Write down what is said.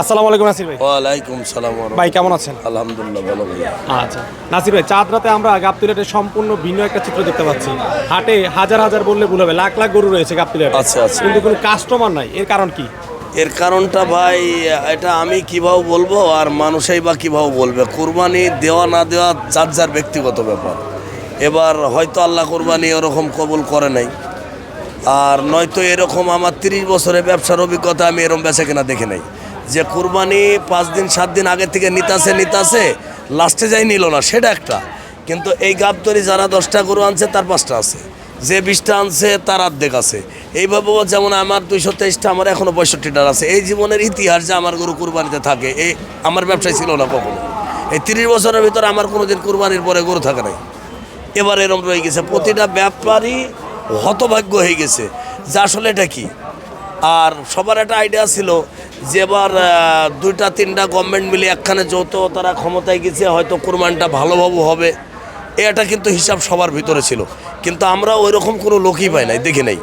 আসসালামু আলাইকুম নাসির ভাই। ওয়ালাইকুম সালাম। ভাই কেমন আছেন? আলহামদুলিল্লাহ ভালো ভাই। আচ্ছা নাসির ভাই, চাঁদ রাতে আমরা গাবতলী সম্পূর্ণ ভিন্ন একটা চিত্র দেখতে পাচ্ছি। হাটে হাজার হাজার বললে ভুল হবে, লাখ লাখ গরু রয়েছে গাবতলী হাটে। আচ্ছা আচ্ছা। কিন্তু কোনো কাস্টমার নাই, এর কারণ কি? এর কারণটা ভাই, এটা আমি কিভাবে বলবো আর মানুষই বা কিভাবে বলবে। কুরবানি দেওয়া না দেওয়া যার যার ব্যক্তিগত ব্যাপার। এবার হয়তো আল্লাহ কুরবানি ওরকম কবুল করে নাই, আর নয়তো এরকম আমার 30 বছরের ব্যবসার অভিজ্ঞতা আমি এরকম বেচা কেনা দেখে নাই যে কুরবানি 5 দিন 7 দিন আগে থেকে নিতাছে লাস্টে যাই নিল না, সেটা একটা। কিন্তু এই গাবতলী যারা 10টা গরু আনছে তার 5টা আছে, যে 20টা আনছে তার অর্ধেক আছে। এইভাবেও যেমন আমার 223টা, আমার এখনও 65টার আছে। এই জীবনের ইতিহাস যে আমার গরু কুরবানিতে থাকে, এই আমার ব্যবসায় ছিল না কখনো। এই 30 বছরের ভিতরে আমার কোনো দিন কুরবানির পরে গরু থাকে নাই। এবার এরম রয়ে গেছে, প্রতিটা ব্যাপারই হতভাগ্য হয়ে গেছে যে আসলে এটা কি। আর সবার একটা আইডিয়া ছিল যে এবার 2টা 3টা গভর্নমেন্ট মিলে একখানে যৌথ তারা ক্ষমতায় গেছে, হয়তো কুরবানিটা ভালোভাবে হবে, এটা কিন্তু হিসাব সবার ভিতরে ছিল। কিন্তু আমরা ওই রকম কোনো লোকই পাই নাই, দেখি নাই।